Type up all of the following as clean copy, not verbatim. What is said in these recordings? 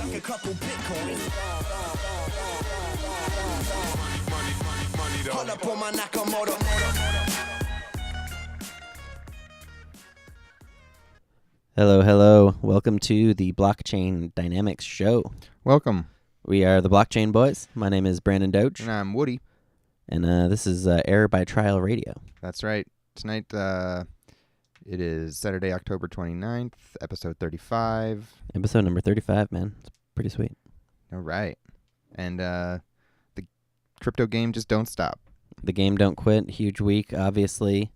stack a couple BitCoins. Hold up on my Nakamoto. Hello, hello. Welcome to the Blockchain Dynamics Show. Welcome. We are the Blockchain Boys. My name is Brandon Doge. And I'm Woody. And this is Error by Trial Radio. That's right. Tonight, it is Saturday, October 29th, episode 35. Episode number 35, man. It's pretty sweet. All right. And the crypto game just don't stop. The game don't quit. Huge week, obviously.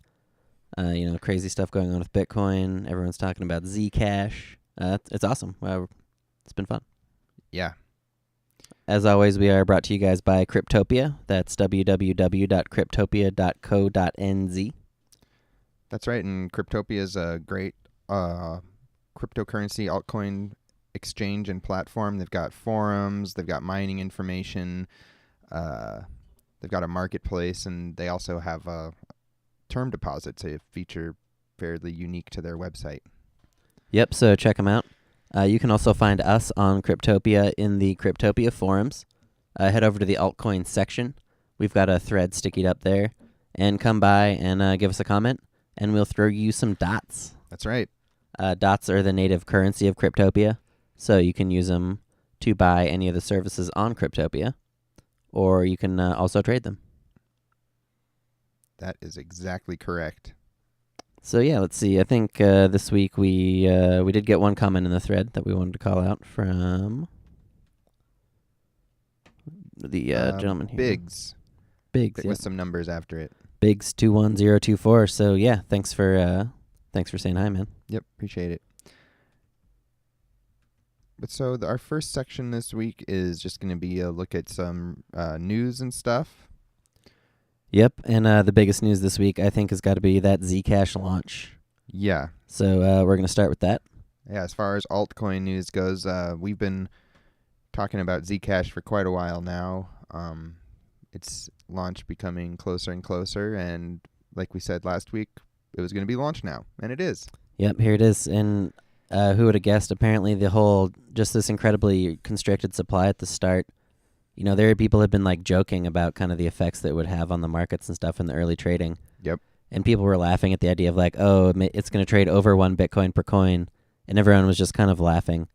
Crazy stuff going on with Bitcoin. Everyone's talking about Zcash. It's awesome. It's been fun. Yeah. As always, we are brought to you guys by Cryptopia. That's www.cryptopia.co.nz. That's right. And Cryptopia is a great cryptocurrency altcoin exchange and platform. They've got forums. They've got mining information. They've got a marketplace. And they also have term deposits, a feature fairly unique to their website. Yep, so check them out. You can also find us on Cryptopia in the Cryptopia forums. Head over to the altcoin section. We've got a thread stickied up there. And come by and give us a comment, and we'll throw you some dots. That's right. Dots are the native currency of Cryptopia, so you can use them to buy any of the services on Cryptopia, or you can also trade them. That is exactly correct. So yeah, let's see. I think this week we did get one comment in the thread that we wanted to call out from the gentleman here. Biggs. Biggs, With some numbers after it. Biggs 21024. So yeah, thanks for saying hi, man. Yep, appreciate it. But so our first section this week is just going to be a look at some news and stuff. Yep, and the biggest news this week, I think, has got to be that Zcash launch. Yeah. So we're going to start with that. Yeah, as far as altcoin news goes, we've been talking about Zcash for quite a while now. Its launch becoming closer and closer, and like we said last week, it was going to be launched now, and it is. Yep, here it is. And who would have guessed? Apparently, just this incredibly constricted supply at the start. There are people have been like joking about kind of the effects that it would have on the markets and stuff in the early trading. Yep. And people were laughing at the idea of like, oh, it's going to trade over 1 Bitcoin per coin. And everyone was just kind of laughing.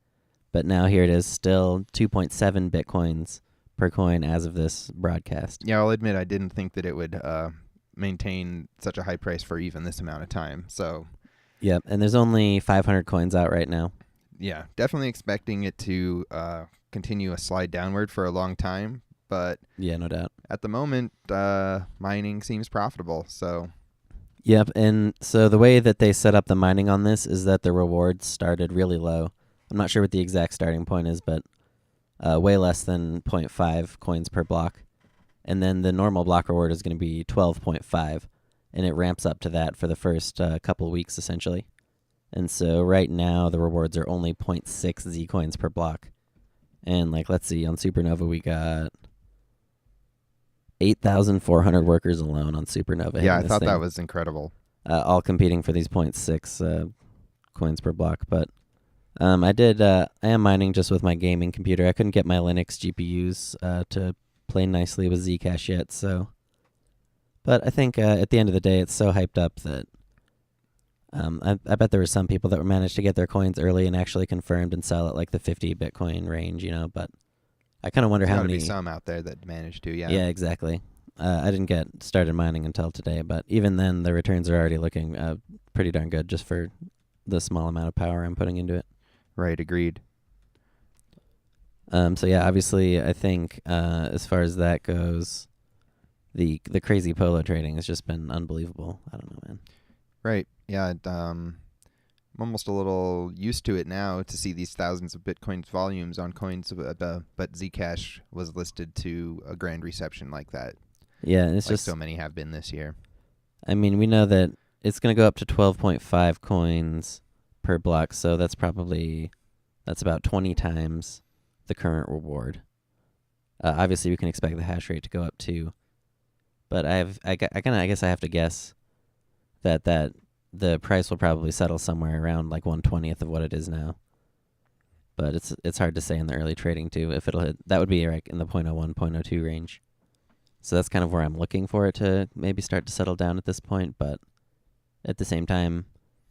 But now here it is, still 2.7 Bitcoins per coin as of this broadcast. Yeah, I'll admit I didn't think that it would maintain such a high price for even this amount of time. So. Yep, and there's only 500 coins out right now. Yeah, definitely expecting it to continue a slide downward for a long time, but yeah, no doubt. At the moment, mining seems profitable. So, yep, and so the way that they set up the mining on this is that the rewards started really low. I'm not sure what the exact starting point is, but way less than 0.5 coins per block, and then the normal block reward is going to be 12.5, and it ramps up to that for the first couple weeks essentially. And so right now the rewards are only 0.6 Z coins per block. And let's see, on Suprnova we got 8,400 workers alone on Suprnova. Yeah, I thought that was incredible. All competing for these 0.6 coins per block. But I am mining just with my gaming computer. I couldn't get my Linux GPUs to play nicely with Zcash yet. But I think at the end of the day, it's so hyped up that I bet there were some people that managed to get their coins early and actually confirmed and sell at like the 50 Bitcoin range, but I kind of wonder how many. There's some out there that managed to, yeah. Yeah, exactly. I didn't get started mining until today, but even then the returns are already looking pretty darn good just for the small amount of power I'm putting into it. Right, agreed. So yeah, obviously I think as far as that goes, the crazy polo trading has just been unbelievable. I don't know, man. Right. Yeah, I'm almost a little used to it now to see these thousands of Bitcoin volumes on coins, but Zcash was listed to a grand reception like that. Yeah, and it's like just so many have been this year. I mean, we know that it's going to go up to 12.5 coins per block, so that's about 20 times the current reward. Obviously, we can expect the hash rate to go up too, but I guess I have to guess that the price will probably settle somewhere around like 1/20th of what it is now. but it's hard to say in the early trading too if it'll hit. That would be like in the 0.01, 0.02 range. So that's kind of where I'm looking for it to maybe start to settle down at this point. But at the same time,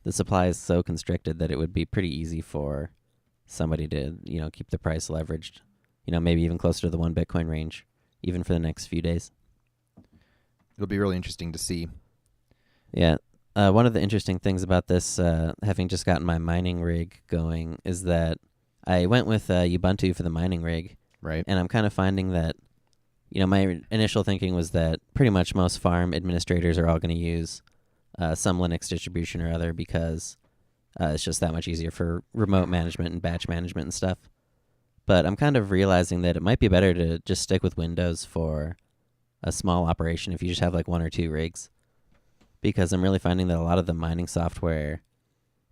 the supply is so constricted that it would be pretty easy for somebody to, keep the price leveraged, maybe even closer to the 1 Bitcoin range, even for the next few days. It'll be really interesting to see. Yeah. One of the interesting things about this, having just gotten my mining rig going, is that I went with Ubuntu for the mining rig. Right. And I'm kind of finding that, my initial thinking was that pretty much most farm administrators are all going to use some Linux distribution or other because it's just that much easier for remote management and batch management and stuff. But I'm kind of realizing that it might be better to just stick with Windows for a small operation if you just have like 1 or 2 rigs. Because I'm really finding that a lot of the mining software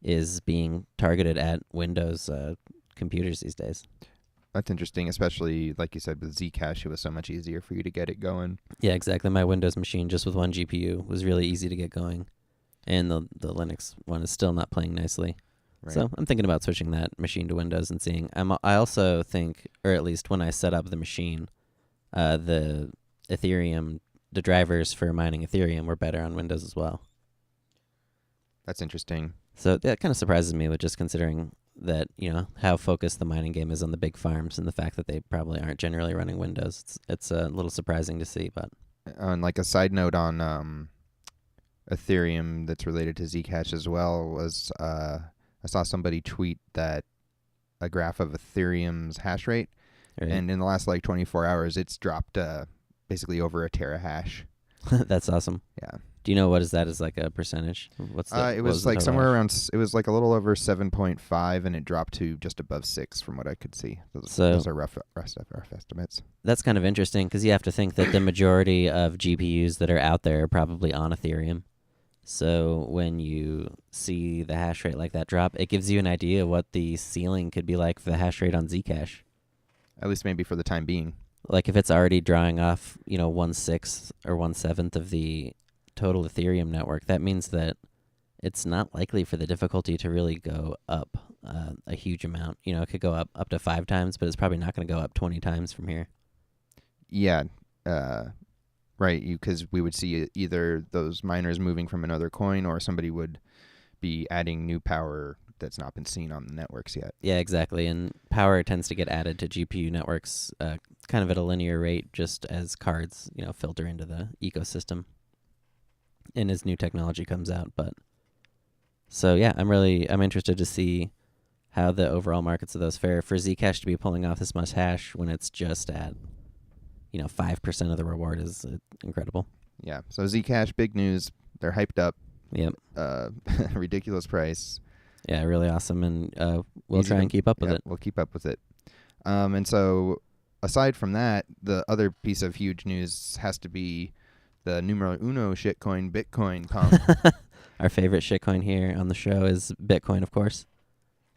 is being targeted at Windows computers these days. That's interesting, especially, like you said, with Zcash, it was so much easier for you to get it going. Yeah, exactly. My Windows machine, just with 1 GPU, was really easy to get going. And the Linux one is still not playing nicely. Right. So I'm thinking about switching that machine to Windows and seeing. I also think, or at least when I set up the machine, the Ethereum, the drivers for mining Ethereum were better on Windows as well. That's interesting. So that kind of surprises me, with just considering that, how focused the mining game is on the big farms and the fact that they probably aren't generally running Windows. It's a little surprising to see, but. On like a side note on Ethereum that's related to Zcash as well was I saw somebody tweet that a graph of Ethereum's hash rate, Right. and in the last like 24 hours, it's dropped basically over a terahash. That's awesome. Yeah. Do you know what is that as like a percentage? What's the? It was like somewhere around. It was like a little over 7.5, and it dropped to just above 6, from what I could see. Those are rough estimates. That's kind of interesting because you have to think that the majority of GPUs that are out there are probably on Ethereum. So when you see the hash rate like that drop, it gives you an idea what the ceiling could be like for the hash rate on Zcash. At least maybe for the time being. Like if it's already drawing off, 1/6 or 1/7 of the total Ethereum network, that means that it's not likely for the difficulty to really go up a huge amount. It could go up to 5 times, but it's probably not going to go up 20 times from here. Yeah. Right, because we would see either those miners moving from another coin, or somebody would be adding new power that's not been seen on the networks yet. Yeah, exactly. And power tends to get added to GPU networks kind of at a linear rate, just as cards, filter into the ecosystem and as new technology comes out. But so yeah, I'm interested to see how the overall markets of those fare. For Zcash to be pulling off this much hash when it's just at 5% of the reward is incredible. Yeah. So Zcash, big news. They're hyped up. Yep. Ridiculous price. Yeah, really awesome. And we'll try and keep up with it. We'll keep up with it. And so aside from that, the other piece of huge news has to be the numero uno shitcoin, BitCoin pump. Our favorite shitcoin here on the show is BitCoin, of course.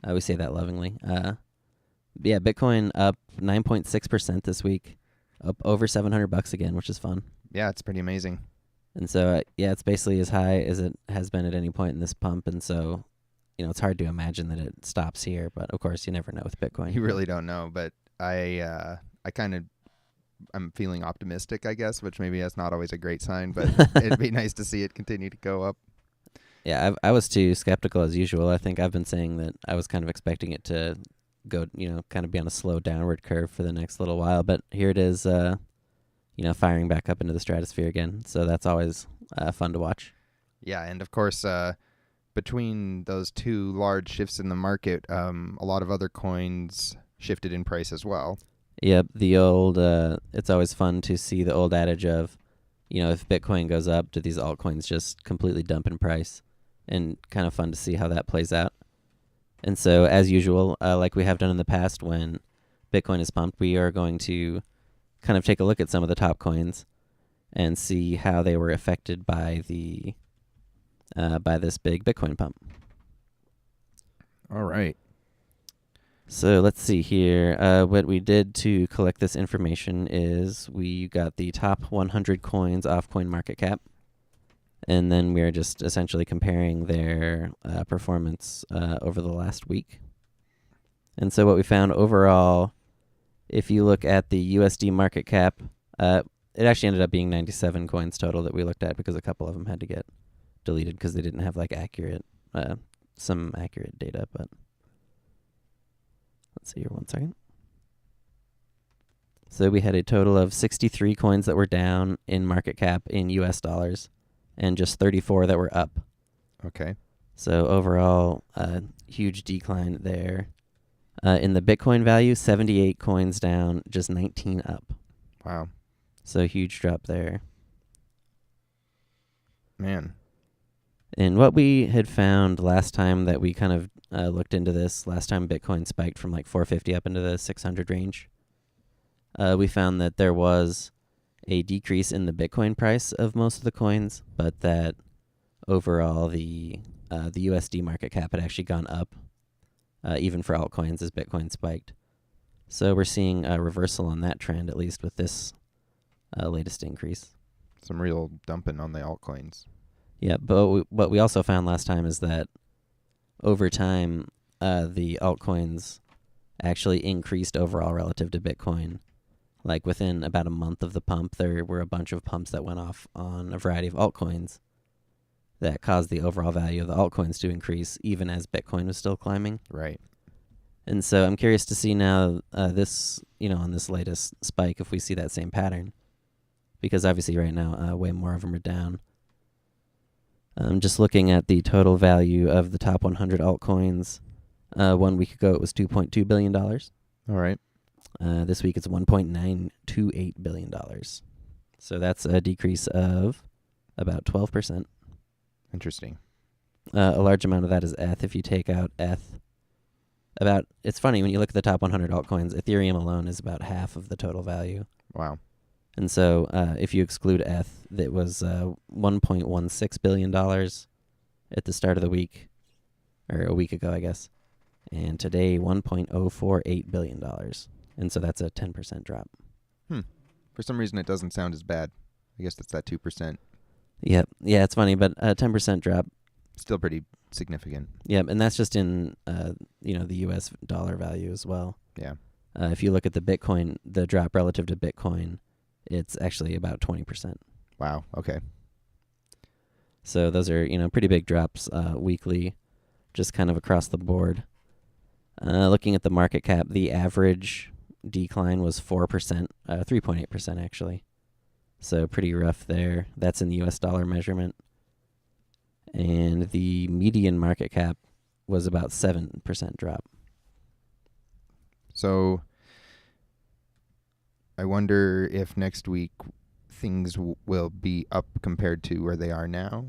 We say that lovingly. Yeah, BitCoin up 9.6% this week. Up over $700 again, which is fun. Yeah, it's pretty amazing. And so, it's basically as high as it has been at any point in this pump. And so, it's hard to imagine that it stops here. But, of course, you never know with Bitcoin. You really don't know. But I'm feeling optimistic, I guess, which maybe that's not always a great sign. But it'd be nice to see it continue to go up. Yeah, I was too skeptical as usual. I think I've been saying that I was kind of expecting it to go, kind of be on a slow downward curve for the next little while. But here it is, firing back up into the stratosphere again. So that's always fun to watch. Yeah, and of course, between those two large shifts in the market, a lot of other coins shifted in price as well. Yep, the old, it's always fun to see the old adage of, if Bitcoin goes up, do these altcoins just completely dump in price? And kind of fun to see how that plays out. And so, as usual, like we have done in the past, when Bitcoin is pumped, we are going to kind of take a look at some of the top coins and see how they were affected by the by this big Bitcoin pump. All right. So let's see here. What we did to collect this information is we got the top 100 coins off CoinMarketCap. And then we are just essentially comparing their performance over the last week. And so what we found overall, if you look at the USD market cap, it actually ended up being 97 coins total that we looked at because a couple of them had to get deleted because they didn't have like some accurate data. But let's see here 1 second. So we had a total of 63 coins that were down in market cap in US dollars and just 34 that were up. Okay. So overall, huge decline there. In the Bitcoin value, 78 coins down, just 19 up. Wow. So huge drop there. Man. And what we had found last time that we kind of looked into this, last time Bitcoin spiked from like 450 up into the 600 range, we found that there was a decrease in the Bitcoin price of most of the coins, but that overall the USD market cap had actually gone up, even for altcoins as Bitcoin spiked. So we're seeing a reversal on that trend, at least with this latest increase. Some real dumping on the altcoins. Yeah, but what we also found last time is that over time, the altcoins actually increased overall relative to Bitcoin. Like within about a month of the pump, there were a bunch of pumps that went off on a variety of altcoins that caused the overall value of the altcoins to increase even as Bitcoin was still climbing. Right. And so I'm curious to see now this, on this latest spike, if we see that same pattern. Because obviously right now, way more of them are down. Just looking at the total value of the top 100 altcoins, 1 week ago it was $2.2 billion. All right. This week it's $1.928 billion. So that's a decrease of about 12%. Interesting. A large amount of that is ETH. If you take out ETH, it's funny, when you look at the top 100 altcoins, Ethereum alone is about half of the total value. Wow. And so if you exclude ETH, that was $1.16 billion at the start of the week, or a week ago, I guess. And today, $1.048 billion. And so that's a 10% drop. For some reason, it doesn't sound as bad. I guess that's that 2%. Yep. Yeah, it's funny, but a 10% drop. Still pretty significant. Yep, and that's just in, the U.S. dollar value as well. Yeah. If you look at the Bitcoin, the drop relative to Bitcoin, it's actually about 20%. Wow. Okay. So those are, pretty big drops weekly, just kind of across the board. Looking at the market cap, the average decline was 4%, 3.8% actually. So pretty rough there. That's in the US dollar measurement. And the median market cap was about 7% drop. So I wonder if next week things will be up compared to where they are now,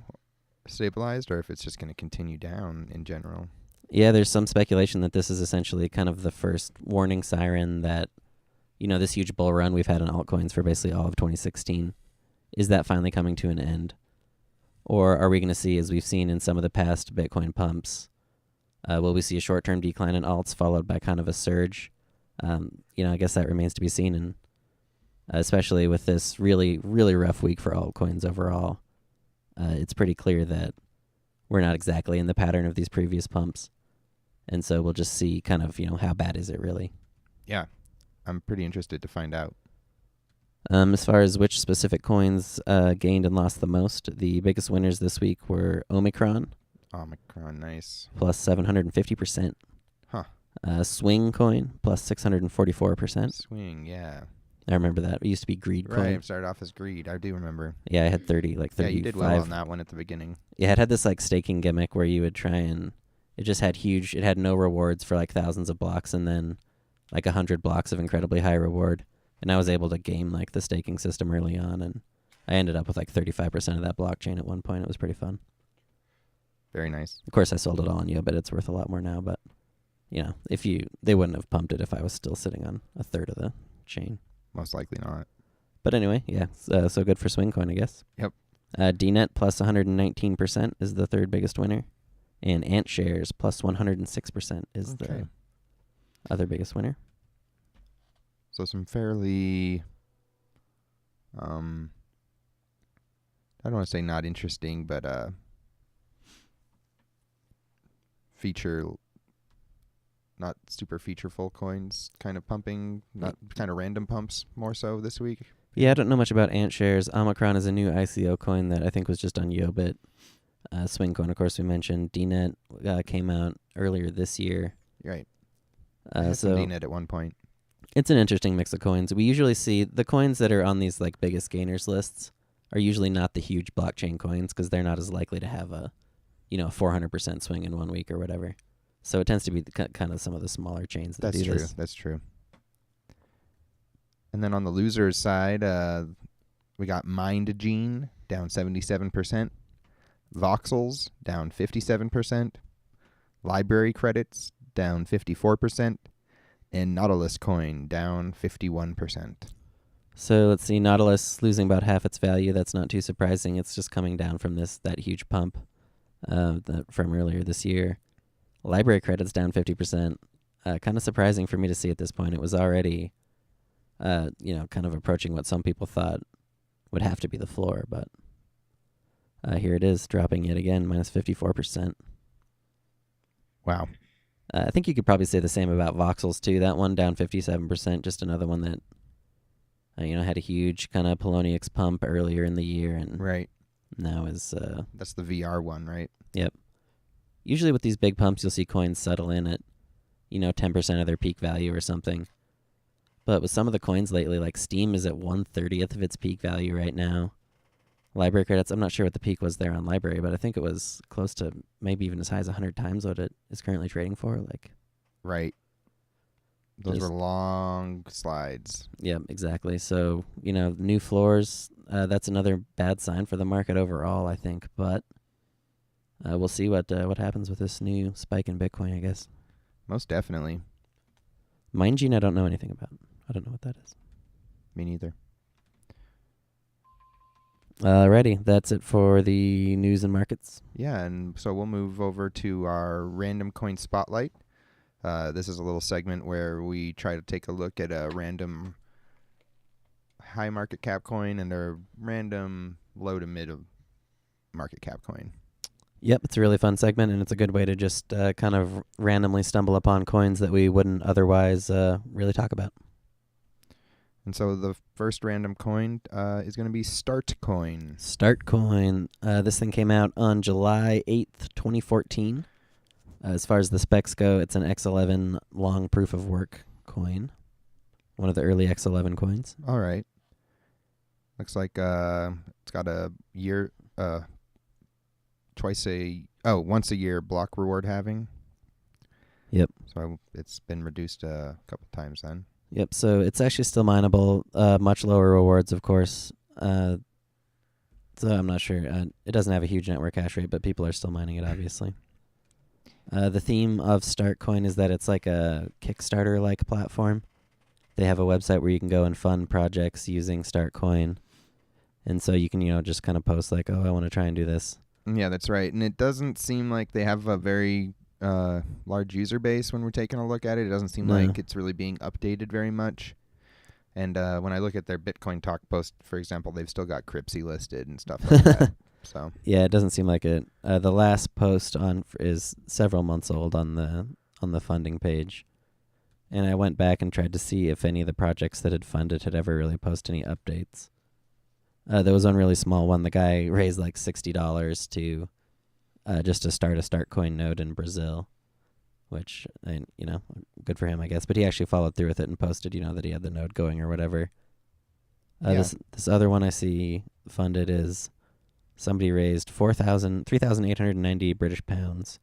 stabilized, or if it's just going to continue down in general. Yeah, there's some speculation that this is essentially kind of the first warning siren that, this huge bull run we've had in altcoins for basically all of 2016, is that finally coming to an end? Or are we going to see, as we've seen in some of the past Bitcoin pumps, will we see a short-term decline in alts followed by kind of a surge? I guess that remains to be seen, and especially with this really, really rough week for altcoins overall, it's pretty clear that we're not exactly in the pattern of these previous pumps. And so we'll just see kind of, how bad is it really? Yeah. I'm pretty interested to find out. As far as which specific coins gained and lost the most, the biggest winners this week were Omicron. Omicron, nice. Plus 750%. Huh. Swing coin, plus 644%. Swing, yeah. I remember that. It used to be Greed coin. Right, it started off as Greed. I do remember. Yeah, I had 35. Yeah, you did well on that one at the beginning. Yeah, it had this like staking gimmick where you would try and it just had it had no rewards for like thousands of blocks and then like 100 blocks of incredibly high reward. And I was able to game like the staking system early on, and I ended up with like 35% of that blockchain at one point. It was pretty fun. Very nice. Of course, I sold it all on Yobit. It's worth a lot more now, but they wouldn't have pumped it if I was still sitting on a third of the chain. Most likely not. But anyway, yeah, so good for SwingCoin, I guess. Yep. DNET plus 119% is the third biggest winner, and Antshares plus 106% is the other biggest winner. So some fairly, I don't want to say not interesting, but feature not super featureful coins kind of pumping, not kind of random pumps more so this week. Yeah, I don't know much about Antshares. Omicron is a new ICO coin that I think was just on Yobit. SwingCoin, of course, we mentioned. DNET came out earlier this year. Right. I had some So DNET at one point. it's an interesting mix of coins. We usually see the coins that are on these like biggest gainers lists are usually not the huge blockchain coins because they're not as likely to have a 400% swing in 1 week or whatever. So it tends to be kind of some of the smaller chains that do this. That's true. And then on the losers side, we got MindGene down 77%, Voxels down 57%, LBRY credits down 54%, and Nautilus coin down 51%. So let's see, Nautilus losing about half its value. That's not too surprising. It's just coming down from that huge pump from earlier this year. LBRY credits down 50%. Kind of surprising for me to see at this point. It was already, kind of approaching what some people thought would have to be the floor, but here it is, dropping yet again, minus 54%. Wow. I think you could probably say the same about Voxels too. That one down 57%, just another one that had a huge kind of Poloniex pump earlier in the year, and Right. now is That's the VR one, right? Yep. Usually with these big pumps, you'll see coins settle in at 10% of their peak value or something. But with some of the coins lately, like Steam is at 1/30th of its peak value right now. LBRY credits, I'm not sure what the peak was there on LBRY, but I think it was close to maybe even as high as 100 times what it is currently trading for. Right. Those were long slides. Yeah, exactly. So, new floors, that's another bad sign for the market overall, I think. But we'll see what happens with this new spike in Bitcoin, I guess. Most definitely. MindGene, I don't know anything about. I don't know what that is. Me neither. Alrighty, that's it for the news and markets. Yeah, and so we'll move over to our random coin spotlight. This is a little segment where we try to take a look at a random high market cap coin and a random low to mid market cap coin. Yep, it's a really fun segment, and it's a good way to just kind of randomly stumble upon coins that we wouldn't otherwise really talk about. And so the first random coin is going to be StartCoin. StartCoin. This thing came out on July 8th, 2014. As far as the specs go, it's an X11 long proof of work coin. One of the early X11 coins. All right. Looks like it's got a year, once a year block reward halving. Yep. So it's been reduced a couple times then. Yep, so it's actually still mineable, much lower rewards, of course. So I'm not sure. It doesn't have a huge network hash rate, but people are still mining it, obviously. The theme of StartCoin is that it's like a Kickstarter-like platform. They have a website where you can go and fund projects using StartCoin. And so you can, just kind of post like, oh, I want to try and do this. Yeah, that's right. And it doesn't seem like they have a very large user base when we're taking a look at it. It doesn't seem like it's really being updated very much. And when I look at their Bitcoin talk post, for example, they've still got Cryptsy listed and stuff like that. So yeah, it doesn't seem like it. The last post is several months old on the funding page, and I went back and tried to see if any of the projects that had funded had ever really posted any updates. There was one really small one. The guy raised like $60 to just to start a StartCoin node in Brazil, which, good for him, I guess. But he actually followed through with it and posted, that he had the node going or whatever. This other one I see funded is somebody raised 3,890 British pounds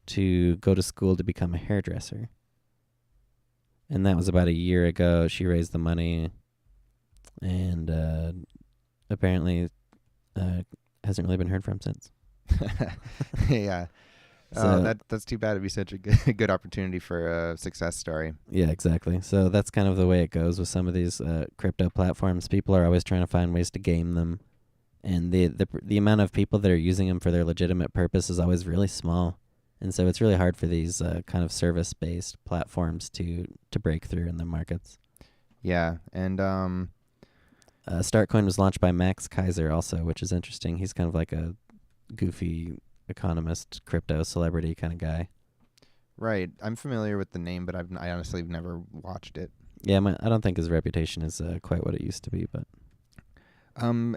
to go to school to become a hairdresser. And that was about a year ago. She raised the money and apparently hasn't really been heard from since. Yeah. So that's too bad. It'd be such a good opportunity for a success story. Yeah, exactly. So that's kind of the way it goes with some of these crypto platforms. People are always trying to find ways to game them, and the amount of people that are using them for their legitimate purpose is always really small, and so it's really hard for these kind of service-based platforms to break through in the markets. Yeah, and StartCoin was launched by Max Kaiser also, which is interesting. He's kind of like a goofy economist, crypto celebrity kind of guy. Right. I'm familiar with the name, but I honestly have never watched it. Yeah, I don't think his reputation is quite what it used to be, but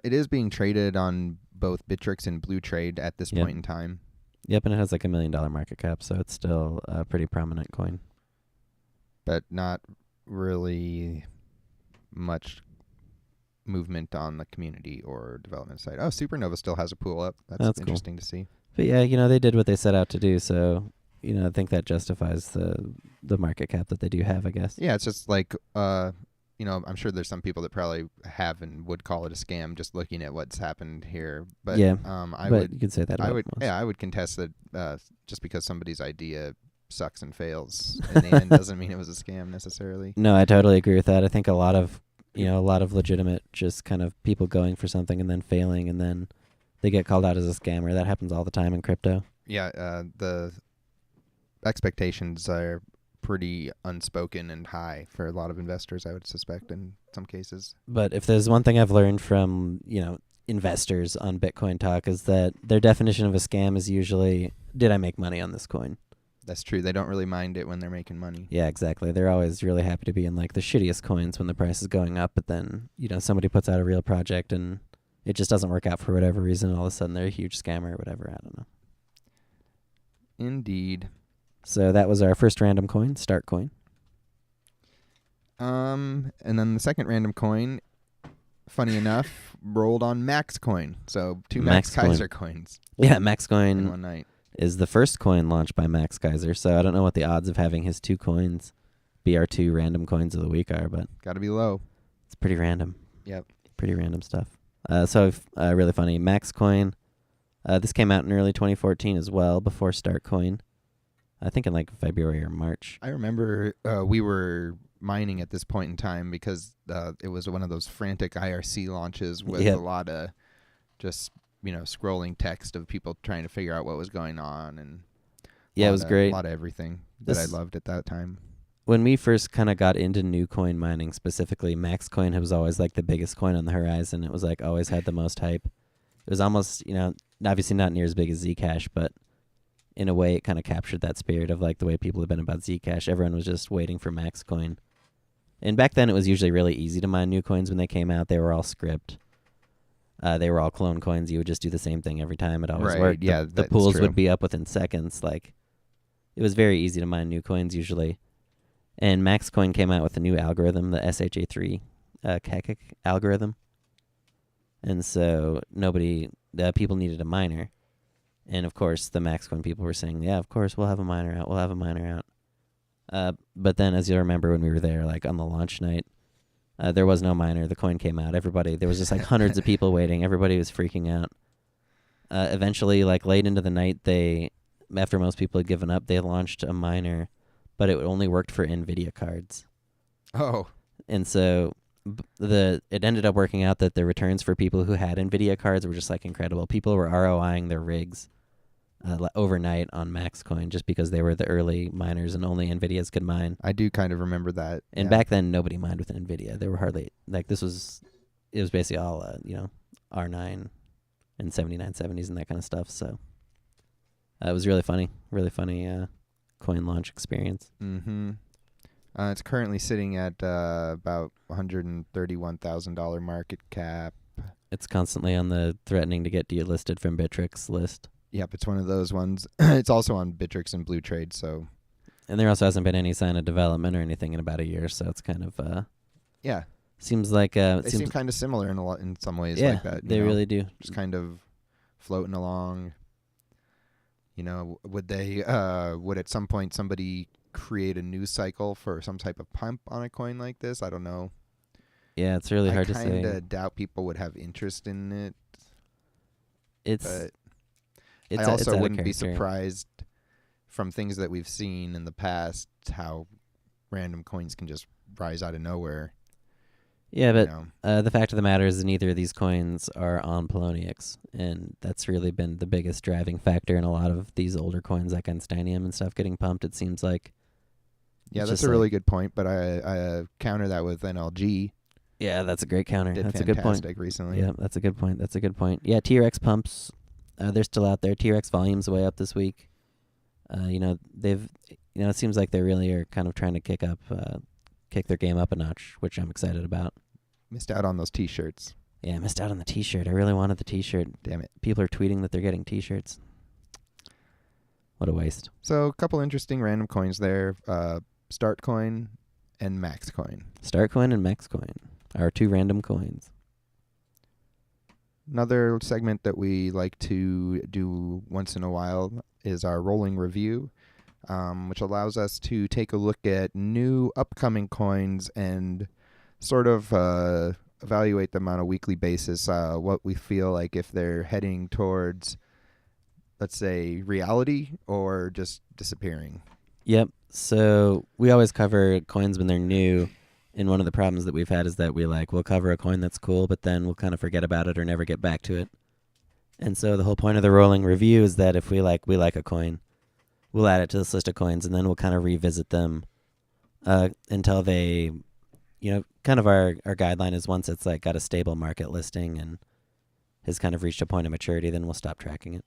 It is being traded on both Bittrex and Blue Trade at this Yep. point in time. yep, and it has like $1 million market cap, so it's still a pretty prominent coin. But not really much movement on the community or development side. Oh, Suprnova still has a pool up. That's cool. interesting to see. But yeah, they did what they set out to do, so I think that justifies the market cap that they do have, I guess. Yeah, it's just like I'm sure there's some people that probably have and would call it a scam just looking at what's happened here. But yeah, but you could say that. I would most. I would contest that just because somebody's idea sucks and fails in the end doesn't mean it was a scam necessarily. No, I totally agree with that. I think a lot of legitimate just kind of people going for something and then failing and then they get called out as a scammer. That happens all the time in crypto. Yeah, the expectations are pretty unspoken and high for a lot of investors, I would suspect, in some cases. But if there's one thing I've learned from, investors on Bitcoin Talk is that their definition of a scam is usually, did I make money on this coin? That's true. They don't really mind it when they're making money. Yeah, exactly. They're always really happy to be in like the shittiest coins when the price is going up, but then, somebody puts out a real project and it just doesn't work out for whatever reason. All of a sudden they're a huge scammer or whatever. I don't know. Indeed. So that was our first random coin, StartCoin. And then the second random coin, funny enough, rolled on MaxCoin. So two Max MaxCoin. Kaiser coins Yeah, in MaxCoin one night. is the first coin launched by Max Kaiser. So I don't know what the odds of having his two coins be our two random coins of the week are, but Got to be low. it's pretty random. Yep. Pretty random stuff. Really funny. MaxCoin. This came out in early 2014 as well, before StartCoin. I think in like February or March. I remember we were mining at this point in time because it was one of those frantic IRC launches with Yep. a lot of just, scrolling text of people trying to figure out what was going on. And Yeah, it was great. A lot of everything that I loved at that time. When we first kind of got into new coin mining specifically, MaxCoin was always like the biggest coin on the horizon. It was like always had the most hype. It was almost, obviously not near as big as Zcash, but in a way it kind of captured that spirit of like the way people have been about Zcash. Everyone was just waiting for MaxCoin. And back then it was usually really easy to mine new coins when they came out. They were all script. They were all clone coins. You would just do the same thing every time. It always Right, worked. yeah, The that's pools true. would be up within seconds. Like, it was very easy to mine new coins usually. And MaxCoin came out with a new algorithm, the SHA-3 Kekic algorithm. And so people needed a miner. And of course, the MaxCoin people were saying, yeah, of course, we'll have a miner out. But then, as you'll remember when we were there, like on the launch night, there was no miner. The coin came out. There was just like hundreds of people waiting. Everybody was freaking out. Eventually, like late into the night, after most people had given up, they launched a miner, but it only worked for NVIDIA cards. Oh. And so it ended up working out that the returns for people who had NVIDIA cards were just like incredible. People were ROIing their rigs overnight on MaxCoin just because they were the early miners and only NVIDIAs could mine. I do kind of remember that. And back then, nobody mined with NVIDIA. They were hardly, like, it was basically all, R9 and 7970s and that kind of stuff. So it was really funny coin launch experience. Mm-hmm. It's currently sitting at about $131,000 market cap. It's constantly on the threatening to get delisted from Bittrex list. Yep, it's one of those ones. It's also on Bittrex and Blue Trade, so. And there also hasn't been any sign of development or anything in about a year, so it's kind of Yeah. seems like They seem kind of similar in some ways yeah, like that. they really do. Just kind of floating along. Would at some point somebody create a news cycle for some type of pump on a coin like this? I don't know. Yeah, it's really hard to I say. kind of doubt people would have interest in it. But I also wouldn't be surprised from things that we've seen in the past how random coins can just rise out of nowhere. Yeah, but the fact of the matter is neither of these coins are on Poloniex, and that's really been the biggest driving factor in a lot of these older coins like Einsteinium and stuff getting pumped, it seems like. Yeah, It's that's just a really good point, but I counter that with NLG. Yeah, that's a great counter. Did That's a good point. fantastic recently. Yeah, that's a good point. Yeah, TRX pumps, they're still out there. TRX volume's way up this week. They've it seems like they really are kind of trying to kick their game up a notch, which I'm excited about. Missed out on those T-shirts. Yeah, I missed out on the T-shirt. I really wanted the T-shirt. Damn it. People are tweeting that they're getting T-shirts. What a waste. So a couple interesting random coins there. StartCoin and MaxCoin. StartCoin and MaxCoin are 2 random coins. Another segment that we like to do once in a while is our rolling review, which allows us to take a look at new upcoming coins and sort of evaluate them on a weekly basis, what we feel like if they're heading towards, let's say, reality or just disappearing. Yep. So we always cover coins when they're new. And one of the problems that we've had is that we'll cover a coin that's cool, but then we'll kind of forget about it or never get back to it. And so the whole point of the rolling review is that if we like a coin, we'll add it to this list of coins, and then we'll kind of revisit them until they, kind of our guideline is once it's got a stable market listing and has kind of reached a point of maturity, then we'll stop tracking it.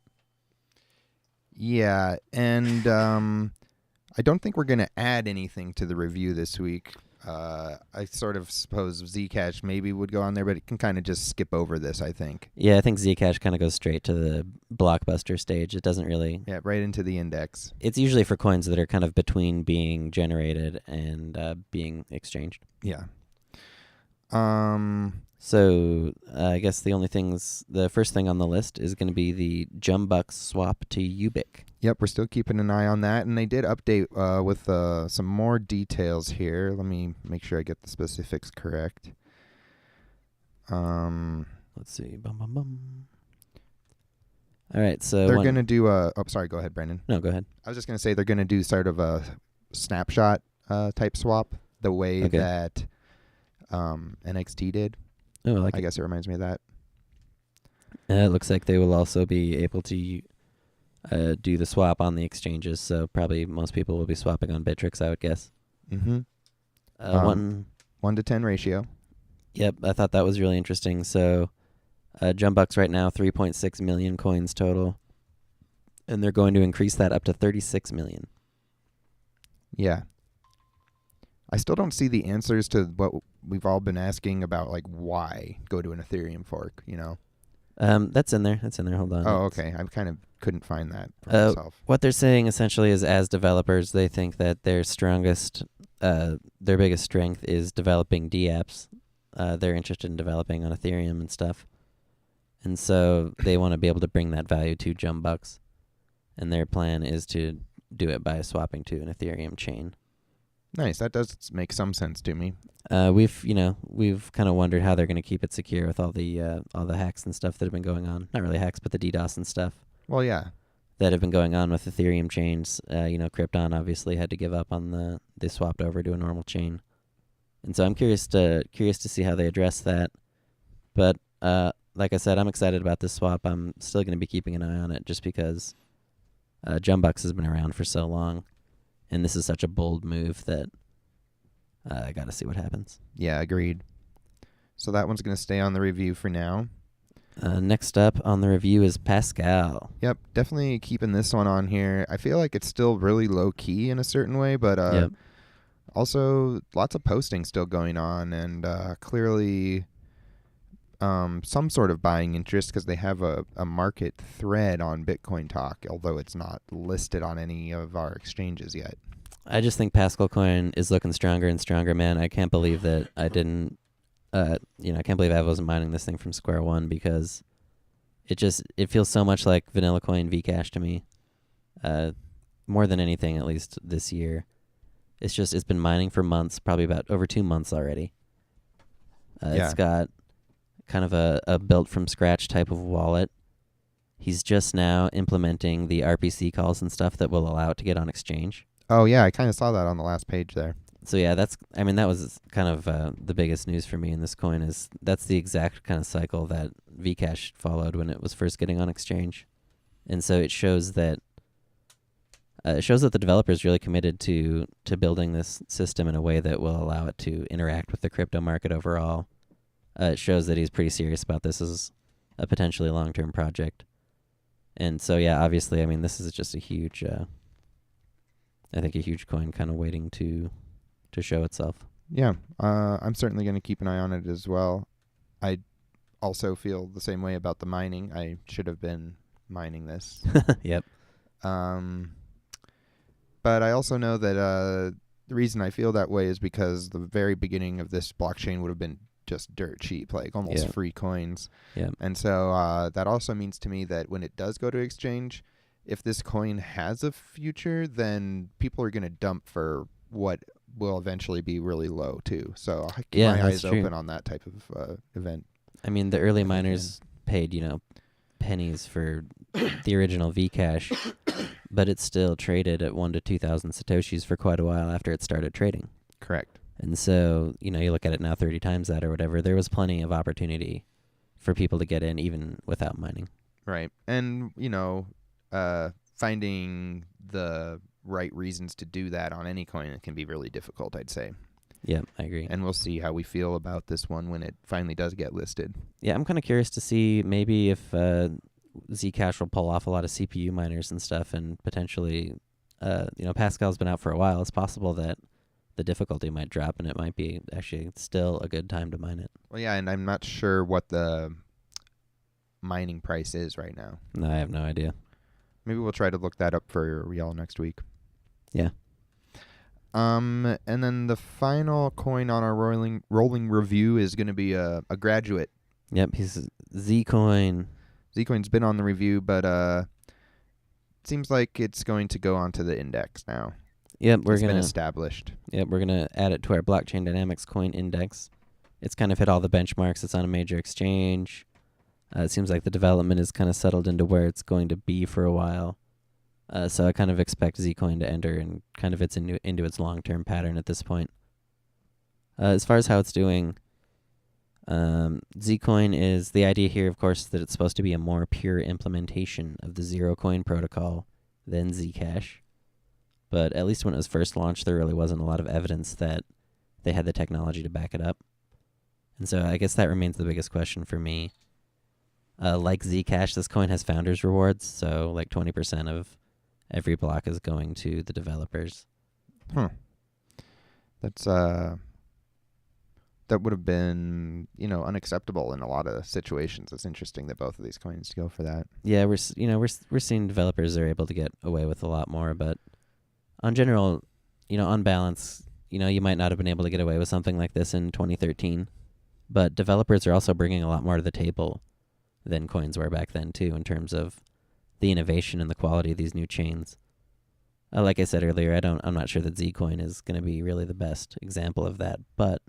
Yeah, and I don't think we're going to add anything to the review this week. I sort of suppose Zcash maybe would go on there, but it can kind of just skip over this, I think. Yeah, I think Zcash kind of goes straight to the blockbuster stage. It doesn't really... Yeah, right into the index. It's usually for coins that are kind of between being generated and being exchanged. Yeah. So I guess the first thing on the list is going to be the Jumbucks swap to Yobit. Yep, we're still keeping an eye on that, and they did update with some more details here. Let me make sure I get the specifics correct. Let's see. Bum, bum, bum. All right, so... They're going to do a... Oh, sorry, go ahead, Brandon. No, go ahead. I was just going to say they're going to do sort of a snapshot type swap, the way that NXT did. Oh, I guess it reminds me of that. It looks like they will also be able to do the swap on the exchanges, so probably most people will be swapping on Bittrex, I would guess. Mm-hmm. 1 to 10 ratio. Yep, I thought that was really interesting. So Jumbucks right now, 3.6 million coins total, and they're going to increase that up to 36 million. Yeah. I still don't see the answers to what we've all been asking about, why go to an Ethereum fork, That's in there. Hold on. Oh, okay. I kind of couldn't find that for myself. What they're saying essentially is, as developers, they think that their biggest strength is developing dApps. They're interested in developing on Ethereum and stuff. And so they want to be able to bring that value to Jumbucks. And their plan is to do it by swapping to an Ethereum chain. Nice. That does make some sense to me. We've kind of wondered how they're going to keep it secure with all the hacks and stuff that have been going on. Not really hacks, but the DDoS and stuff. Well, yeah. That have been going on with Ethereum chains. Krypton obviously had to give up on they swapped over to a normal chain. And so I'm curious to see how they address that. But like I said, I'm excited about this swap. I'm still going to be keeping an eye on it just because Jumbucks has been around for so long. And this is such a bold move that I got to see what happens. Yeah, agreed. So that one's going to stay on the review for now. Next up on the review is Pascal. Yep, definitely keeping this one on here. I feel like it's still really low-key in a certain way, but also lots of posting still going on, and clearly some sort of buying interest because they have a market thread on Bitcoin Talk, although it's not listed on any of our exchanges yet. I just think Pascal Coin is looking stronger and stronger, man. I can't believe that I didn't, I can't believe I wasn't mining this thing from square one because it feels so much like Vanilla Coin Vcash to me. More than anything, at least this year. It's been mining for months, probably about over 2 months already. It's got kind of a built from scratch type of wallet. He's just now implementing the RPC calls and stuff that will allow it to get on exchange. Oh yeah, I kind of saw that on the last page there. So yeah, that was kind of the biggest news for me in this coin is that's the exact kind of cycle that Vcash followed when it was first getting on exchange. And so it shows that the developer is really committed to building this system in a way that will allow it to interact with the crypto market overall. It shows that he's pretty serious about this as a potentially long-term project. And so, yeah, obviously, I mean, this is just a huge I think a huge coin kind of waiting to show itself. Yeah, I'm certainly going to keep an eye on it as well. I also feel the same way about the mining. I should have been mining this. Yep. But I also know that the reason I feel that way is because the very beginning of this blockchain would have been just dirt cheap, like almost free coins. Yeah. And so that also means to me that when it does go to exchange, if this coin has a future, then people are going to dump for what will eventually be really low too. So I keep my eyes open on that type of event. I mean, the early miners paid, pennies for the original Vcash, but it still traded at 1,000 to 2,000 satoshis for quite a while after it started trading. Correct. And so, you look at it now 30 times that or whatever, there was plenty of opportunity for people to get in even without mining. Right. And, finding the right reasons to do that on any coin, it can be really difficult, I'd say. Yeah, I agree. And we'll see how we feel about this one when it finally does get listed. Yeah, I'm kind of curious to see maybe if Zcash will pull off a lot of CPU miners and stuff, and potentially, Pascal's been out for a while. It's possible that the difficulty might drop, and it might be actually still a good time to mine it. Well, yeah, and I'm not sure what the mining price is right now. No, I have no idea. Maybe we'll try to look that up for y'all next week. Yeah. And then the final coin on our rolling review is going to be a graduate. Yep, he's Zcoin. Zcoin's been on the review, but it seems like it's going to go onto the index now. Yep, It's been established. Yep, we're gonna add it to our blockchain dynamics coin index. It's kind of hit all the benchmarks. It's on a major exchange. It seems like the development is kind of settled into where it's going to be for a while. So I kind of expect Zcoin to enter and kind of into its long-term pattern at this point. As far as how it's doing, Zcoin is the idea here, of course, that it's supposed to be a more pure implementation of the zero coin protocol than Zcash. But at least when it was first launched, there really wasn't a lot of evidence that they had the technology to back it up. And so I guess that remains the biggest question for me. Like Zcash, this coin has founders rewards, so like 20% of every block is going to the developers. That's that would have been, unacceptable in a lot of situations. It's interesting that both of these coins go for that. Yeah, we're seeing developers are able to get away with a lot more, but on general, on balance, you might not have been able to get away with something like this in 2013, but developers are also bringing a lot more to the table than coins were back then too, in terms of the innovation and the quality of these new chains. Like I said earlier, I'm not sure that Zcoin is going to be really the best example of that, but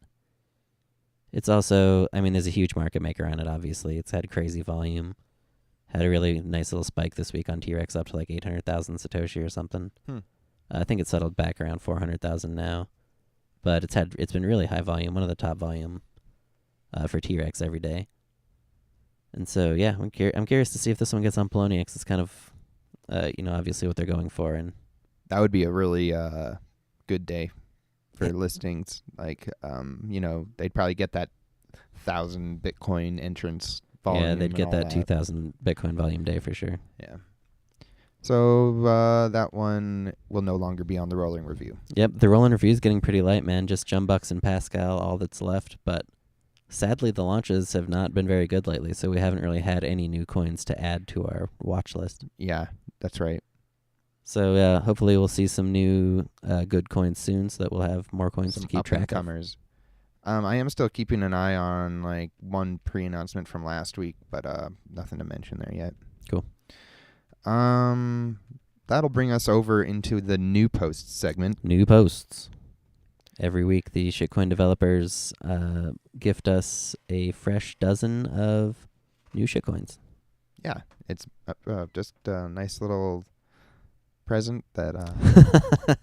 it's also, there's a huge market maker on it, obviously. It's had crazy volume. Had a really nice little spike this week on T-Rex up to like 800,000 Satoshi or something. I think it's settled back around 400,000 now. But it's been really high volume, one of the top volume for T-Rex every day. And so, yeah, I'm curious to see if this one gets on Poloniex. It's kind of, obviously what they're going for. And that would be a really good day for listings. Like, they'd probably get that 1,000 Bitcoin entrance volume. Yeah, they'd get that 2,000 Bitcoin volume day for sure. Yeah. So that one will no longer be on the rolling review. Yep, the rolling review is getting pretty light, man. Just Jumbucks and Pascal, all that's left. But sadly, the launches have not been very good lately, so we haven't really had any new coins to add to our watch list. Yeah, that's right. So hopefully we'll see some new good coins soon, so that we'll have more coins to keep track of. I am still keeping an eye on like one pre-announcement from last week, but nothing to mention there yet. Cool. That'll bring us over into the new posts segment. New posts. Every week, the shitcoin developers gift us a fresh dozen of new shitcoins. Yeah, it's just a nice little present that the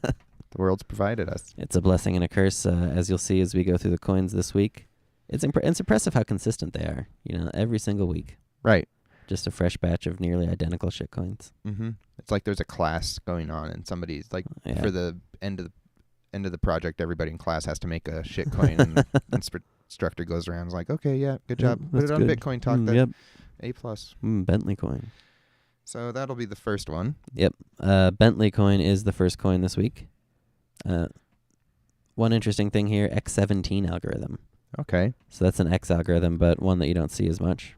world's provided us. It's a blessing and a curse, as you'll see as we go through the coins this week. It's impressive how consistent they are. Every single week. Right. Just a fresh batch of nearly identical shitcoins. Mm-hmm. It's like there's a class going on, and somebody's like, for the end of the project, everybody in class has to make a shitcoin, and the instructor goes around and is like, okay, yeah, good job. Put it on good. BitCoin Talk. Yep. A+. Bentley coin. So that'll be the first one. Yep. Bentley coin is the first coin this week. One interesting thing here, X17 algorithm. Okay. So that's an X algorithm, but one that you don't see as much.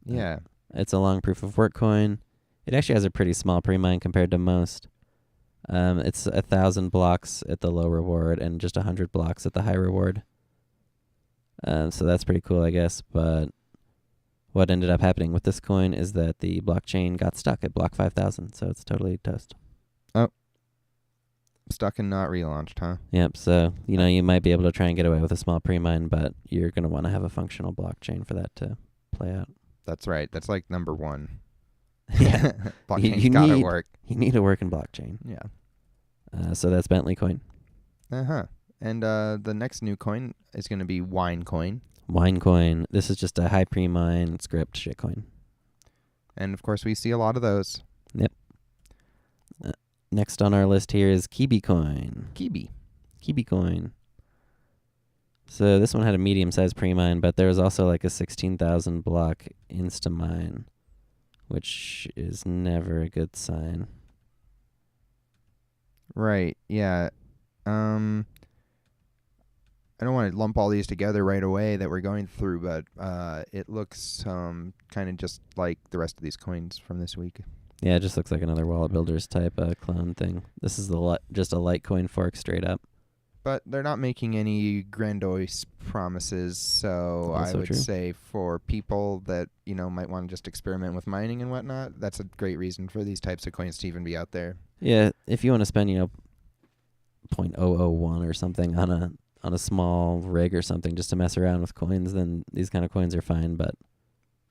Yeah. It's a long proof of work coin. It actually has a pretty small pre-mine compared to most. It's 1,000 blocks at the low reward and just 100 blocks at the high reward. So that's pretty cool, I guess. But what ended up happening with this coin is that the blockchain got stuck at block 5,000, so it's totally toast. Stuck and not relaunched, huh? Yep, so, you might be able to try and get away with a small pre-mine, but you're going to want to have a functional blockchain for that to play out. That's right. That's like number one. Yeah. Blockchain's gotta work. You need a working blockchain. Yeah. So that's Bentley coin. Uh-huh. And the next new coin is going to be WineCoin. WineCoin. This is just a high pre-mine script shitcoin. And, of course, we see a lot of those. Yep. Next on our list here is Kibi coin. Kibi coin. So this one had a medium-sized pre-mine, but there was also like a 16,000 block insta-mine, which is never a good sign. Right, yeah. I don't want to lump all these together right away that we're going through, but it looks kind of just like the rest of these coins from this week. Yeah, it just looks like another wallet builders type clone thing. This is just a Litecoin fork straight up. But they're not making any grandiose promises, so I Also would true. say for people that, might want to just experiment with mining and whatnot, that's a great reason for these types of coins to even be out there. Yeah, if you want to spend, 0.001 or something on a small rig or something just to mess around with coins, then these kind of coins are fine, but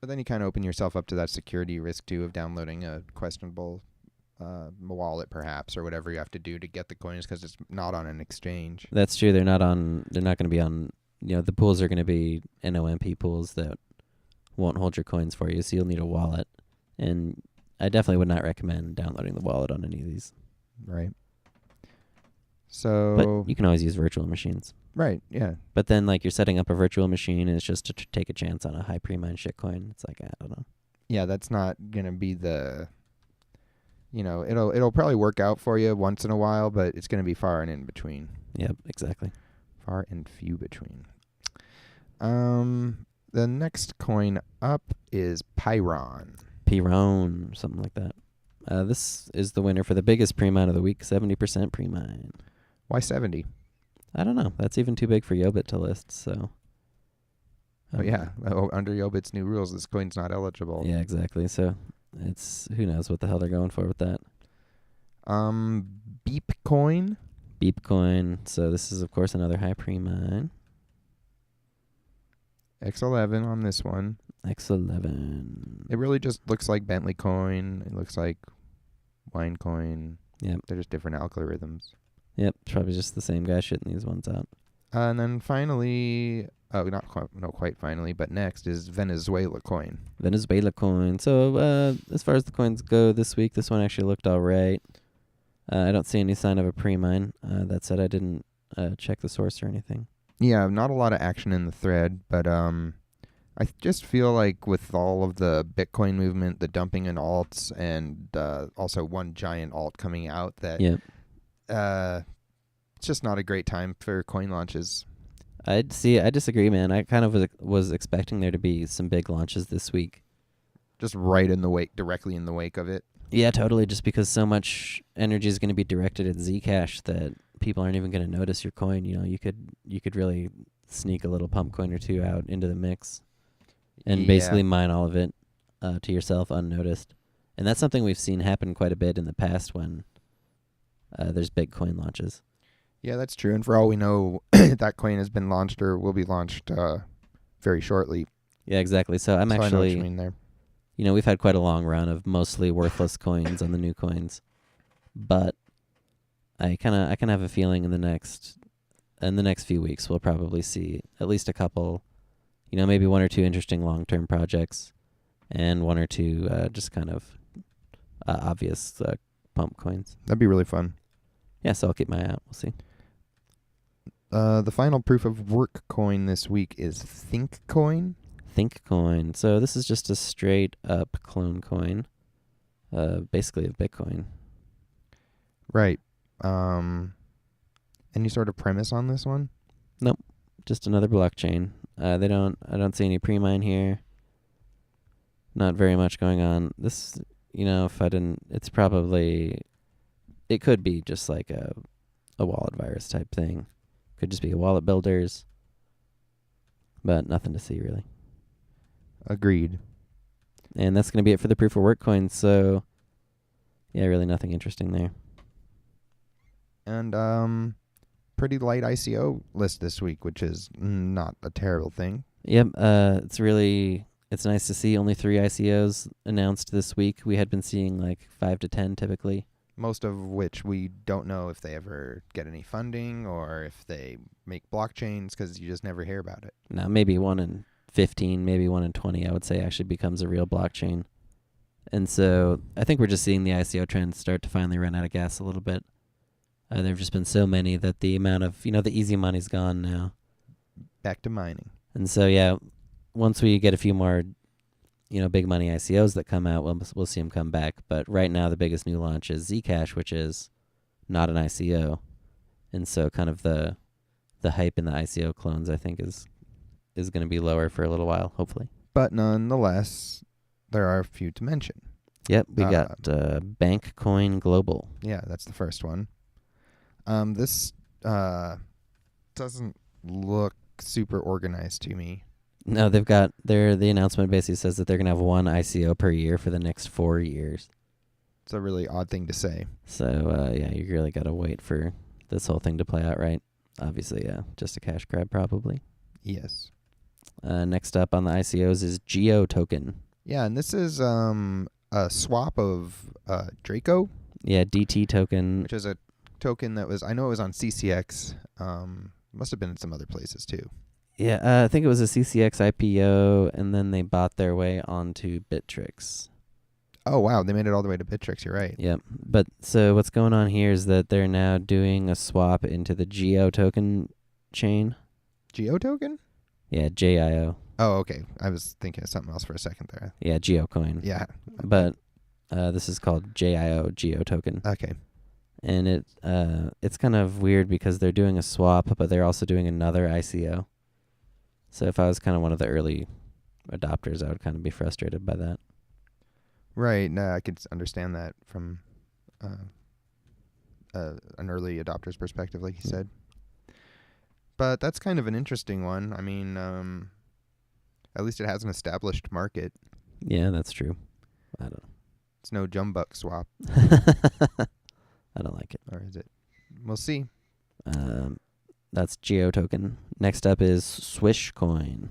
then you kind of open yourself up to that security risk, too, of downloading a questionable wallet, perhaps, or whatever you have to do to get the coins because it's not on an exchange. that's true. They're not going to be on, the pools are going to be NOMP pools that won't hold your coins for you, so you'll need a wallet. And I definitely would not recommend downloading the wallet on any of these. Right. So, But you can always use virtual machines. right, yeah. But then, you're setting up a virtual machine, and it's just to take a chance on a high pre-mine shitcoin. It's like, I don't know. Yeah, that's not going to be the... it'll probably work out for you once in a while, but it's going to be far and in between. Yep, exactly. Far and few between. The next coin up is Piron. Piron, something like that. This is the winner for the biggest pre-mine of the week, 70% pre-mine. Why 70? I don't know. That's even too big for Yobit to list, so... Oh, yeah. Under Yobit's new rules, this coin's not eligible. Yeah, exactly. So it's... Who knows what the hell they're going for with that. BeepCoin. BeepCoin. So this is, of course, another high pre-mine. X11 on this one. X11. It really just looks like Bentley coin. It looks like WineCoin. Yep. They're just different algorithms. Yep, probably just the same guy shitting these ones out. And then finally, not quite finally, but next is Venezuela coin. Venezuela coin. So as far as the coins go this week, this one actually looked all right. I don't see any sign of a pre-mine. That said, I didn't check the source or anything. Yeah, not a lot of action in the thread, but I just feel like with all of the Bitcoin movement, the dumping in alts, and also one giant alt coming out, that Yep. it's just not a great time for coin launches. I disagree, man. I kind of was expecting there to be some big launches this week. Just right in the wake, directly in the wake of it. Yeah, totally. Just because so much energy is going to be directed at Zcash that people aren't even going to notice your coin. You could really sneak a little pump coin or two out into the mix, and basically mine all of it to yourself unnoticed. And that's something we've seen happen quite a bit in the past when there's big coin launches. Yeah, that's true. And for all we know, that coin has been launched or will be launched very shortly. Yeah, exactly. So I'm I know what actually, you mean there. we've had quite a long run of mostly worthless coins on the new coins, but I kind of have a feeling in the next few weeks we'll probably see at least a couple, maybe one or two interesting long-term projects, and one or two just kind of obvious pump coins. That'd be really fun. Yeah, so I'll keep my eye out. We'll see. The final proof of work coin this week is ThinkCoin. ThinkCoin. So this is just a straight up clone coin. basically of Bitcoin. Right. Any sort of premise on this one? Just another blockchain. I don't see any pre-mine here. Not very much going on. This, it could be just like a wallet virus type thing. Could just be a wallet builders. But nothing to see really. Agreed. And that's going to be it for the proof of work coins. So, yeah, really nothing interesting there. And pretty light ICO list this week, which is not a terrible thing. Yep. It's nice to see only 3 ICOs announced this week. We had been seeing like 5 to 10 typically. Most of which we don't know if they ever get any funding or if they make blockchains, because you just never hear about it. Now, maybe 1 in 15, maybe 1 in 20, I would say, actually becomes a real blockchain. And so I think we're just seeing the ICO trend start to finally run out of gas a little bit. There have just been so many that the amount of, the easy money's gone now. Back to mining. And so, yeah, once we get a few more, big money ICOs that come out, we'll see them come back. But right now, the biggest new launch is Zcash, which is not an ICO. And so kind of the hype in the ICO clones, I think, is going to be lower for a little while, hopefully. But nonetheless, there are a few to mention. Yep, we got BankcoinGlobal. Yeah, that's the first one. This doesn't look super organized to me. No, the announcement basically says that they're going to have 1 ICO per year for the next 4 years. It's a really odd thing to say. So, yeah, you really got to wait for this whole thing to play out right. Obviously, just a cash grab probably. Yes. Next up on the ICOs is Jio Token. Yeah, and this is a swap of Draco. Yeah, DT token. Which is a token that was, I know it was on C-Cex. Must have been in some other places too. Yeah, I think it was a C-Cex IPO, and then they bought their way onto Bittrex. Oh, wow. They made it all the way to Bittrex. You're right. Yep. But so what's going on here is that they're now doing a swap into the Jio Token chain. Jio Token? Yeah, JIO. Oh, okay. I was thinking of something else for a second there. Yeah, Jio Coin. Yeah. But this is called JIO, Jio Token. Okay. And it's kind of weird because they're doing a swap, but they're also doing another ICO. So if I was kind of one of the early adopters, I would kind of be frustrated by that. Right. No, I could understand that from an early adopter's perspective, like you said. But that's kind of an interesting one. I mean, at least it has an established market. Yeah, that's true. I don't know. It's no jumbuck swap. I don't like it. Or is it? We'll see. That's Jio Token. Next up is SwishCoin.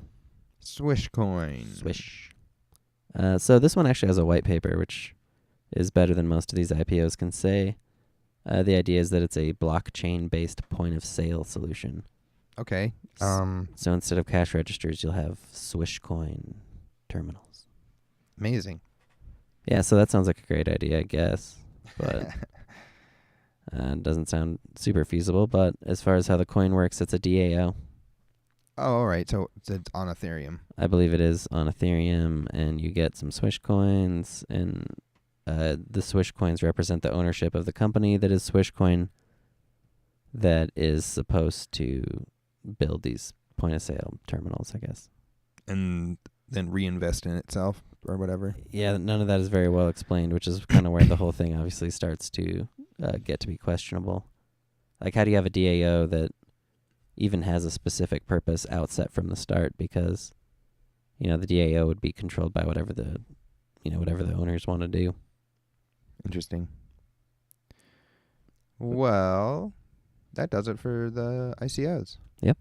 SwishCoin. Swish. So this one actually has a white paper, which is better than most of these IPOs can say. The idea is that it's a blockchain-based point-of-sale solution. Okay. So instead of cash registers, you'll have SwishCoin terminals. Amazing. Yeah, so that sounds like a great idea, I guess. But it doesn't sound super feasible. But as far as how the coin works, it's a DAO. Oh, all right. So it's on Ethereum. I believe it is on Ethereum, and you get some Swish coins, and the Swish coins represent the ownership of the company that is SwishCoin that is supposed to build these point-of-sale terminals, I guess. And then reinvest in itself or whatever. Yeah, none of that is very well explained, which is kind of where the whole thing obviously starts to get to be questionable. Like, how do you have a DAO that even has a specific purpose outset from the start? Because, the DAO would be controlled by whatever the owners want to do. Interesting. Well, that does it for the ICOs. Yep.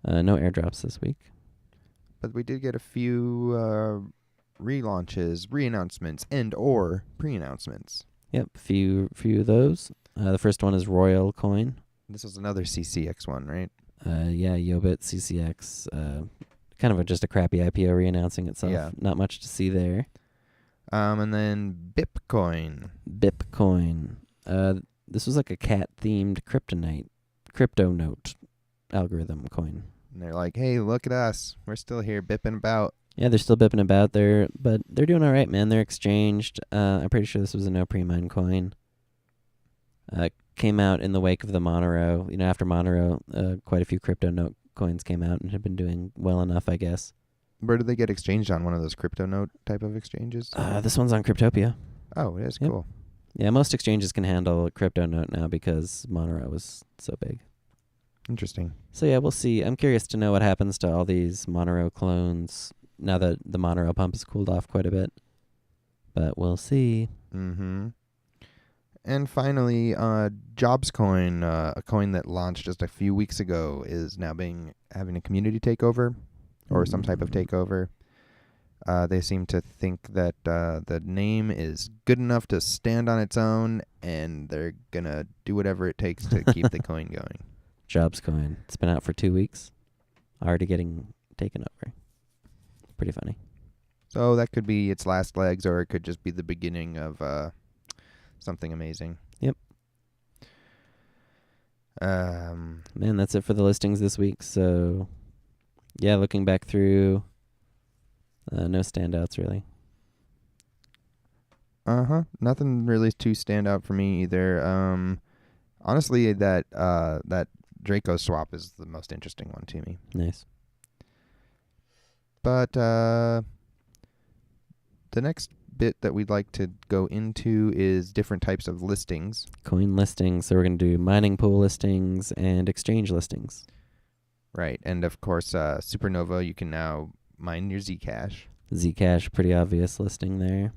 No airdrops this week. But we did get a few relaunches, re-announcements, and or pre-announcements. Yep, few of those. The first one is RoyalCoin. This was another C-Cex one, right? Yeah, Yobit, C-Cex. Kind of just a crappy IPO re-announcing itself. Yeah. Not much to see there. And then BipCoin. BipCoin. This was like a cat-themed crypto note algorithm coin. And they're like, hey, look at us. We're still here bipping about. Yeah, they're still bipping about there, but they're doing all right, man. They're exchanged. I'm pretty sure this was a no pre-mine coin. Came out in the wake of the Monero. You know, after Monero, quite a few crypto note coins came out and have been doing well enough, I guess. Where do they get exchanged on? One of those crypto note type of exchanges? This one's on Cryptopia. Oh, it is Yep. cool. Yeah, most exchanges can handle crypto note now because Monero was so big. Interesting. So yeah, we'll see. I'm curious to know what happens to all these Monero clones now that the Monero pump has cooled off quite a bit. But we'll see. Mm-hmm. And finally, JobsCoin, a coin that launched just a few weeks ago, is now having a community takeover or some type of takeover. They seem to think that the name is good enough to stand on its own, and they're going to do whatever it takes to keep the coin going. JobsCoin. It's been out for 2 weeks. Already getting taken over. Pretty funny. So that could be its last legs, or it could just be the beginning of something amazing. Yep. Man, that's it for the listings this week. So, yeah, looking back through, no standouts really. Nothing really too stand out for me either. Honestly, that Draco swap is the most interesting one to me. Nice. But the next bit that we'd like to go into is different types of listings. Coin listings. So we're going to do mining pool listings and exchange listings. Right. And of course, Suprnova, you can now mine your Zcash. Zcash, pretty obvious listing there.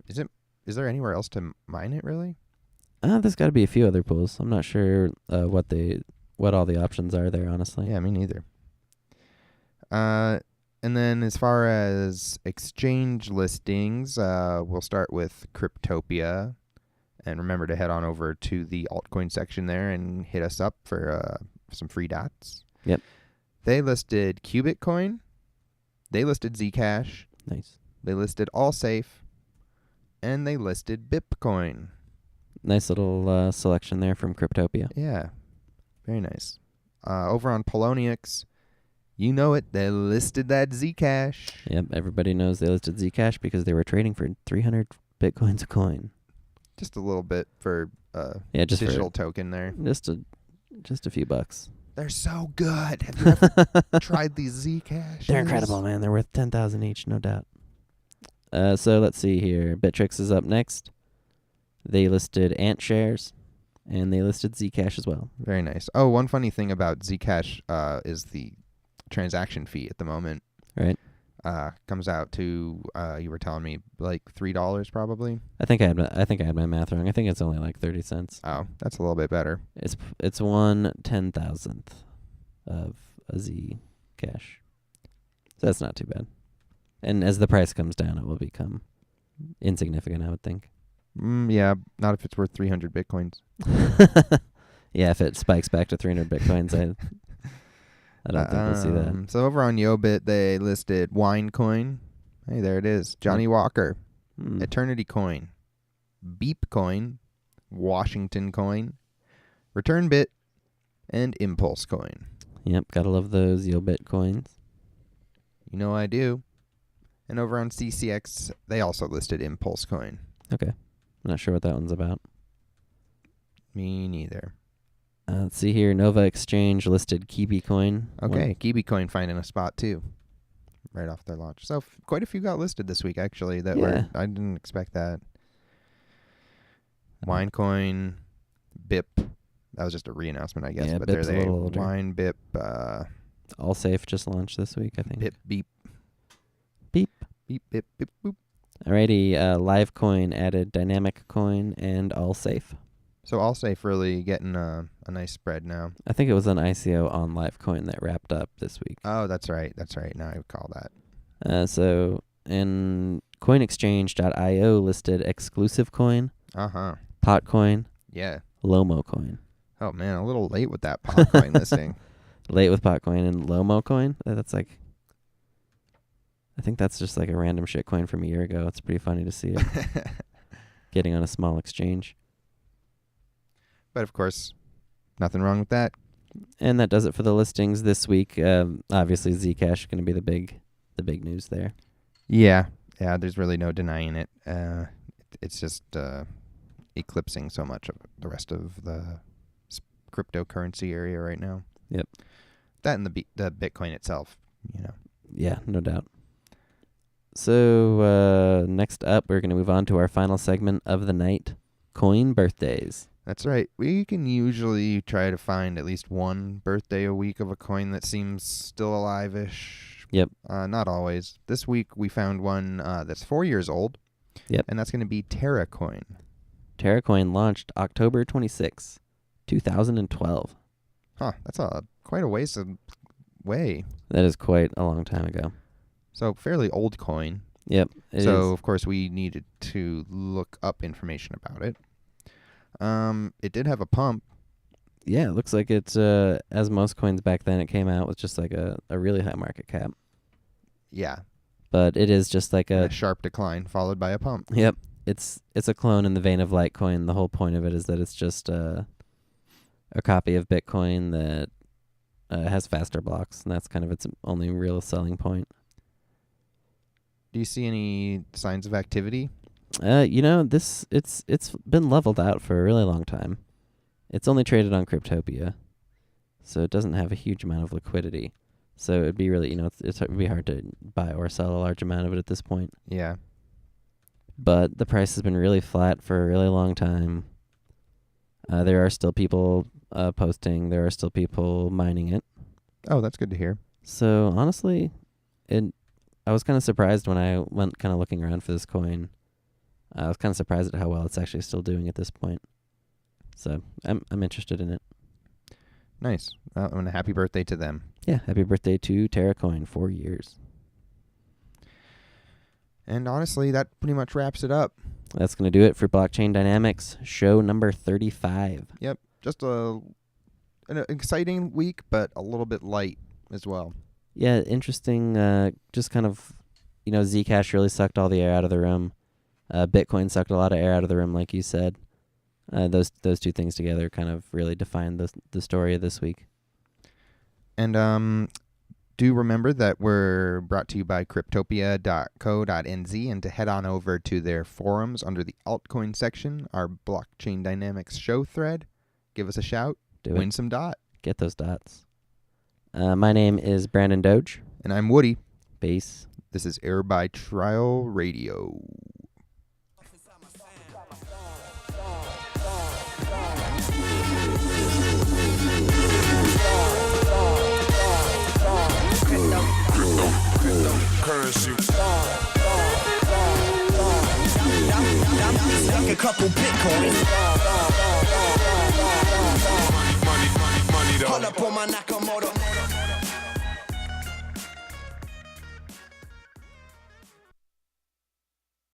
Is there anywhere else to mine it, really? There's got to be a few other pools. I'm not sure what all the options are there, honestly. Yeah, me neither. And then as far as exchange listings, we'll start with Cryptopia. And remember to head on over to the altcoin section there and hit us up for some free dots. Yep. They listed Qubit coin. They listed Zcash. Nice. They listed Allsafe. And they listed BipCoin. Nice little selection there from Cryptopia. Yeah. Very nice. Over on Poloniex, you know it. They listed that Zcash. Yep, everybody knows they listed Zcash because they were trading for 300 Bitcoins a coin. Just a little bit for just digital token there. Just a few bucks. They're so good. Have you ever tried these Zcash? They're incredible, man. They're worth 10,000 each, no doubt. So let's see here. Bittrex is up next. They listed Antshares, and they listed Zcash as well. Very nice. Oh, one funny thing about Zcash is the transaction fee at the moment. Right. Comes out to you were telling me like $3 probably. I think I had my math wrong. I think it's only like 30 cents. Oh, that's a little bit better. It's 1/10,000th of a Zcash. So that's not too bad. And as the price comes down, it will become insignificant, I would think. Yeah, not if it's worth 300 Bitcoins. Yeah, if it spikes back to 300 Bitcoins, I don't think we'll see that. So over on Yobit, they listed WineCoin. Hey, there it is. JohnnyWalker. Eternity Coin. BeepCoin. Washington Coin. Returnbit. And Impulse Coin. Yep, gotta love those Yobit coins. You know I do. And over on C-Cex, they also listed Impulse Coin. Okay. I'm not sure what that one's about. Me neither. Let's see here. Novaexchange listed Kibi coin. Okay, Kibi coin finding a spot too, right off their launch. So quite a few got listed this week actually. I didn't expect that. WineCoin, Bip. That was just a re-announcement, I guess. Yeah, but Bip's they're a they. little older. Wine, Bip, Allsafe just launched this week, I think. Bip, Beep, Beep. Beep, Bip, Bip, Boop. Alrighty. Livecoin added Dynamic Coin and Allsafe. So Allsafe really getting a nice spread now. I think it was an ICO on Livecoin that wrapped up this week. Oh, that's right. Now I recall that. So, and CoinExchange.io listed Exclusive Coin, PotCoin, Yeah. Lomo Coin. Oh man, a little late with that PotCoin listing. Late with PotCoin and Lomo Coin. That's like, I think that's just like a random shit coin from a year ago. It's pretty funny to see it getting on a small exchange. But of course, nothing wrong with that. And that does it for the listings this week. Obviously, Zcash is going to be the big the big news there. Yeah. There's really no denying it. It's just eclipsing so much of the rest of the cryptocurrency area right now. Yep. That and the Bitcoin itself, you know. Yeah, no doubt. So next up, we're going to move on to our final segment of the night, coin birthdays. That's right. We can usually try to find at least one birthday a week of a coin that seems still alive-ish. Yep. Not always. This week we found one that's 4 years old. Yep. And that's going to be TerraCoin. TerraCoin launched October 26, 2012. Huh. That's quite a ways away. That is quite a long time ago. So fairly old coin. Yep. Of course, we needed to look up information about it. It did have a pump. Yeah, it looks like it's, as most coins back then, it came out with just like a really high market cap. Yeah. But it is just like A sharp decline followed by a pump. Yep. It's a clone in the vein of Litecoin. The whole point of it is that it's just a copy of Bitcoin that has faster blocks, and that's kind of its only real selling point. Do you see any signs of activity? It's been leveled out for a really long time. It's only traded on Cryptopia, so it doesn't have a huge amount of liquidity. So it'd be really, it'd be hard to buy or sell a large amount of it at this point. Yeah. But the price has been really flat for a really long time. There are still people posting. There are still people mining it. Oh, that's good to hear. So honestly, I was kind of surprised when I went kind of looking around for this coin. I was kind of surprised at how well it's actually still doing at this point. So I'm interested in it. Nice. And a happy birthday to them. Yeah, happy birthday to TerraCoin, 4 years. And honestly, that pretty much wraps it up. That's going to do it for Blockchain Dynamics, show number 35. Yep. Just an exciting week, but a little bit light as well. Yeah, interesting. Just kind of, Zcash really sucked all the air out of the room. Bitcoin sucked a lot of air out of the room, like you said. Those two things together kind of really defined the story of this week. And do remember that we're brought to you by Cryptopia.co.nz, and to head on over to their forums under the altcoin section, our Blockchain Dynamics show thread. Give us a shout. Win some dot. Get those dots. My name is Brandon Doge. And I'm Woody. Peace. This is Air by Trial Radio. Cryptocurrency. Like a couple Bitcoins. Money, money, money, money, though. Hold up on my Nakamoto.